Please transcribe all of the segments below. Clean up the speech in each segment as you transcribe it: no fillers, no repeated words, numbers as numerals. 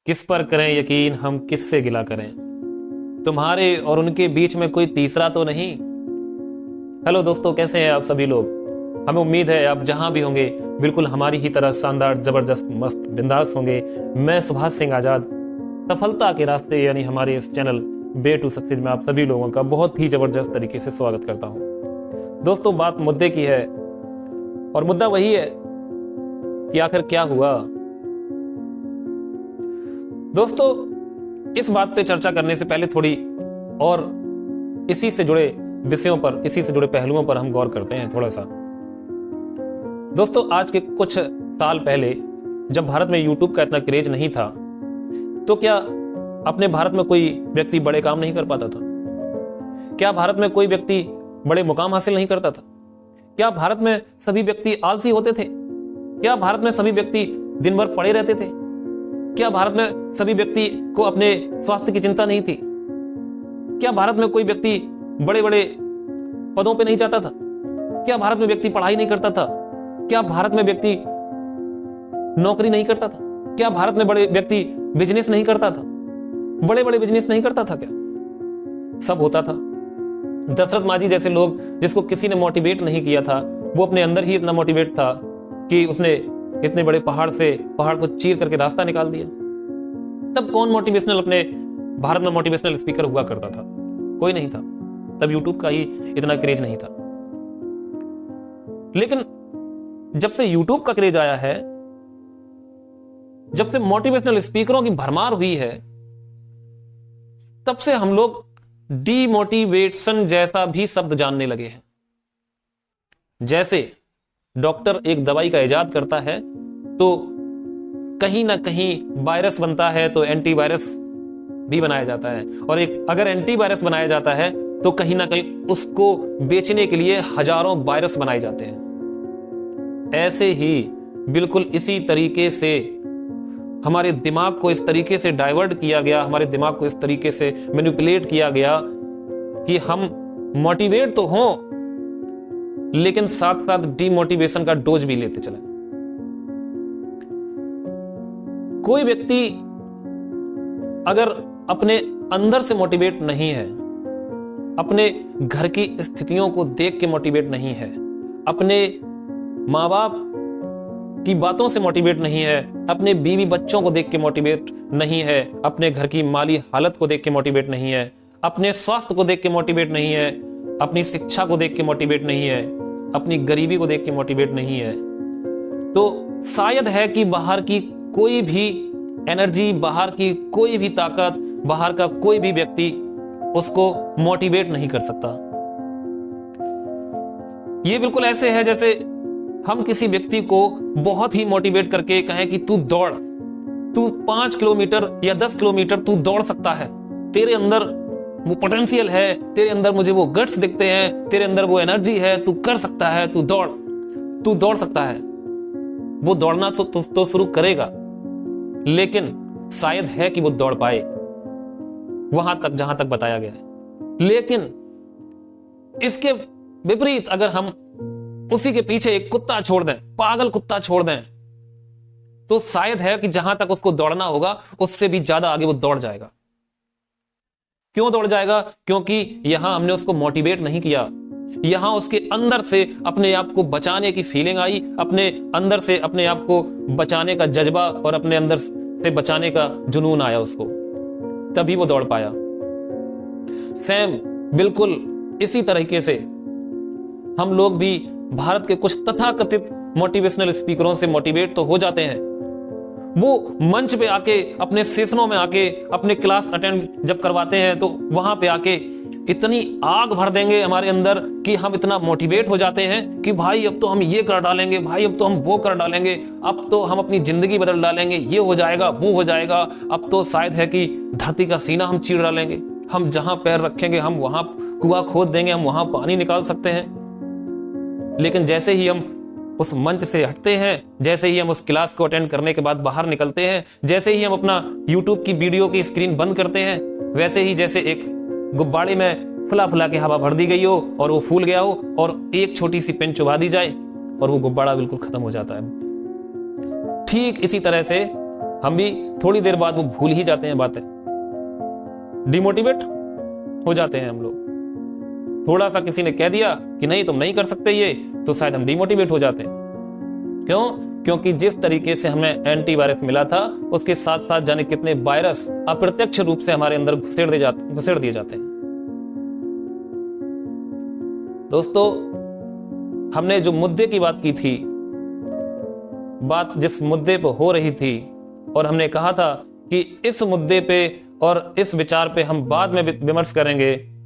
किस पर करें यकीन, हम किससे गिला करें। तुम्हारे और उनके बीच में कोई तीसरा तो नहीं। हेलो दोस्तों, कैसे हैं आप सभी लोग। हमें उम्मीद है आप जहां भी होंगे बिल्कुल हमारी ही तरह शानदार, जबरदस्त, मस्त, बिंदास होंगे। मैं सुभाष सिंह आजाद सफलता के रास्ते यानी हमारे इस चैनल वे टू सक्सेस में आप सभी लोगों का बहुत ही जबरदस्त तरीके से स्वागत करता हूं। दोस्तों, बात मुद्दे की है और मुद्दा वही है कि आखिर क्या हुआ। दोस्तों, इस बात पे चर्चा करने से पहले थोड़ी और इसी से जुड़े विषयों पर, इसी से जुड़े पहलुओं पर हम गौर करते हैं थोड़ा सा। दोस्तों, आज के कुछ साल पहले जब भारत में यूट्यूब का इतना क्रेज नहीं था, तो क्या अपने भारत में कोई व्यक्ति बड़े काम नहीं कर पाता था? क्या भारत में कोई व्यक्ति बड़े मुकाम हासिल नहीं करता था? क्या भारत में सभी व्यक्ति आलसी होते थे? क्या भारत में सभी व्यक्ति दिन भर पड़े रहते थे? क्या भारत में सभी व्यक्ति को अपने स्वास्थ्य की चिंता नहीं थी? क्या भारत में कोई व्यक्ति बड़े बड़े पदों पे नहीं जाता था? क्या भारत में व्यक्ति पढ़ाई नहीं करता था? क्या भारत में व्यक्ति नौकरी नहीं करता था? क्या भारत में बड़े व्यक्ति बिजनेस नहीं करता था? बड़े बड़े बिजनेस नहीं करता था? क्या सब होता था? दशरथ मांझी जैसे लोग, जिसको किसी ने मोटिवेट नहीं किया था, वो अपने अंदर ही इतना मोटिवेट था कि उसने इतने बड़े पहाड़ को चीर करके रास्ता निकाल दिया। तब कौन मोटिवेशनल अपने भारत में मोटिवेशनल स्पीकर हुआ करता था? कोई नहीं था। तब यूट्यूब का ही इतना क्रेज नहीं था। लेकिन जब से यूट्यूब का क्रेज आया है, जब से मोटिवेशनल स्पीकरों की भरमार हुई है, तब से हम लोग डीमोटिवेशन जैसा भी शब्द जानने लगे हैं। जैसे डॉक्टर एक दवाई का इजाद करता है तो कहीं ना कहीं वायरस बनता है, तो एंटीवायरस भी बनाया जाता है, और अगर एंटीवायरस बनाया जाता है तो कहीं ना कहीं उसको बेचने के लिए हजारों वायरस बनाए जाते हैं। ऐसे ही बिल्कुल इसी तरीके से हमारे दिमाग को इस तरीके से डाइवर्ट किया गया, हमारे दिमाग को इस तरीके से मैनिपुलेट किया गया कि हम मोटिवेट तो हों लेकिन साथ साथ डीमोटिवेशन का डोज भी लेते चले। कोई व्यक्ति अगर अपने अंदर से मोटिवेट नहीं है, अपने घर की स्थितियों को देख के मोटिवेट नहीं है, अपने माँ बाप की बातों से मोटिवेट नहीं है, अपने बीवी बच्चों को देख के मोटिवेट नहीं है, अपने घर की माली हालत को देख के मोटिवेट नहीं है, अपने स्वास्थ्य को देख के मोटिवेट नहीं है, अपनी शिक्षा को देख के मोटिवेट नहीं है, अपनी गरीबी को देख के मोटिवेट नहीं है, तो शायद है कि बाहर की कोई भी एनर्जी, बाहर की कोई भी ताकत, बाहर का कोई भी व्यक्ति उसको मोटिवेट नहीं कर सकता। ये बिल्कुल ऐसे है जैसे हम किसी व्यक्ति को बहुत ही मोटिवेट करके कहें कि तू दौड़, तू 5 किलोमीटर या 10 किलोमीटर तू दौड़ सकता है, तेरे अंदर वो पोटेंशियल है, तेरे अंदर मुझे वो गट्स दिखते हैं, तेरे अंदर वो एनर्जी है, तू कर सकता है, तू दौड़ सकता है। वो दौड़ना तो शुरू करेगा, लेकिन शायद है कि वो दौड़ पाए वहां तक जहां तक बताया गया है। लेकिन इसके विपरीत अगर हम उसी के पीछे एक कुत्ता छोड़ दें, पागल कुत्ता छोड़ दें, तो शायद है कि जहां तक उसको दौड़ना होगा उससे भी ज्यादा आगे वो दौड़ जाएगा। क्यों दौड़ जाएगा? क्योंकि यहां हमने उसको मोटिवेट नहीं किया, यहां उसके अंदर से अपने आप को बचाने की फीलिंग आई, अपने अंदर से अपने आप को बचाने का जज्बा और अपने अंदर से बचाने का जुनून आया उसको, तभी वो दौड़ पाया। सेम बिल्कुल इसी तरीके से हम लोग भी भारत के कुछ तथाकथित मोटिवेशनल स्पीकरों से मोटिवेट तो हो जाते हैं। वो मंच पे आके, अपने सेशनों में आके, अपने क्लास अटेंड जब करवाते हैं तो वहां पे आके इतनी आग भर देंगे हमारे अंदर कि हम इतना मोटिवेट हो जाते हैं कि भाई अब तो हम ये कर डालेंगे, भाई अब तो हम वो कर डालेंगे, अब तो हम अपनी जिंदगी बदल डालेंगे, ये हो जाएगा, वो हो जाएगा, अब तो शायद है कि धरती का सीना हम चीर डालेंगे, हम जहां पैर रखेंगे हम वहां कुआं खोद देंगे, हम वहां पानी निकाल सकते हैं। लेकिन जैसे ही हम उस मंच से हटते हैं, जैसे ही हम उस क्लास को अटेंड करने के बाद बाहर निकलते हैं, जैसे ही हम अपना यूट्यूब की वीडियो की स्क्रीन बंद करते हैं, वैसे ही जैसे एक गुब्बारे में फुला फुला के हवा भर दी गई हो और वो फूल गया हो और एक छोटी सी पेन चुबा दी जाए और वो गुब्बारा बिल्कुल खत्म हो जाता है। ठीक इसी तरह से हम भी थोड़ी देर बाद वो भूल ही जाते हैं बातें, डिमोटिवेट हो जाते हैं हम लोग। थोड़ा सा किसी ने कह दिया कि नहीं तुम नहीं कर सकते ये, तो शायद हम डिमोटिवेट हो जाते हैं। क्यों? क्योंकि जिस तरीके से हमें एंटीवायरस मिला था, उसके साथ साथ जाने कितने वायरस अप्रत्यक्ष रूप से हमारे अंदर घुसेड़ दिए जाते हैं। दोस्तों, हमने जो मुद्दे की बात की थी, बात जिस मुद्दे पर हो रही थी, और हमने कहा था कि इस मुद्दे पे और इस विचार पे हम बाद में विमर्श करेंगे।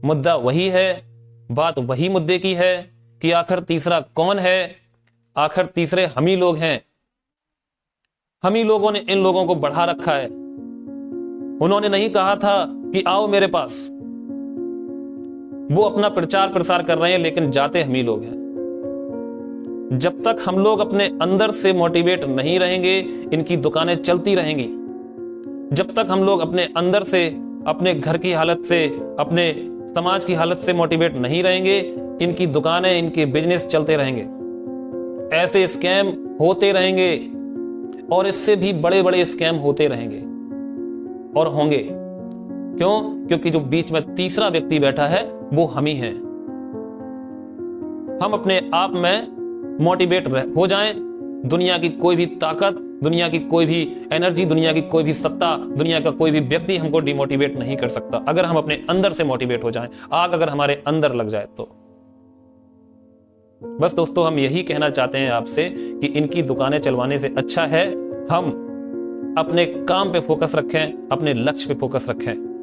मुद्दा वही है, बात वही मुद्दे की है कि आखिर तीसरा कौन है। आखिर तीसरे हम ही लोग हैं। हम ही लोगों ने इन लोगों को बढ़ा रखा है। उन्होंने नहीं कहा था कि आओ मेरे पास। वो अपना प्रचार प्रसार कर रहे हैं, लेकिन जाते हम ही लोग हैं। जब तक हम लोग अपने अंदर से मोटिवेट नहीं रहेंगे, इनकी दुकानें चलती रहेंगी। जब तक हम लोग अपने अंदर से, अपने घर की हालत से, अपने समाज की हालत से मोटिवेट नहीं रहेंगे, इनकी दुकानें, इनके बिजनेस चलते रहेंगे। ऐसे स्कैम होते रहेंगे और इससे भी बड़े बड़े स्कैम होते रहेंगे और होंगे। क्यों? क्योंकि जो बीच में तीसरा व्यक्ति बैठा है वो हम ही हैं। हम अपने आप में मोटिवेट हो जाएं। दुनिया की कोई भी ताकत, दुनिया की कोई भी एनर्जी, दुनिया की कोई भी सत्ता, दुनिया का कोई भी व्यक्ति हमको डिमोटिवेट नहीं कर सकता, अगर हम अपने अंदर से मोटिवेट हो जाएं। आग अगर हमारे अंदर लग जाए तो। बस दोस्तों, हम यही कहना चाहते हैं आपसे कि इनकी दुकानें चलवाने से अच्छा है हम अपने काम पे फोकस रखें, अपने लक्ष्य पे फोकस रखें।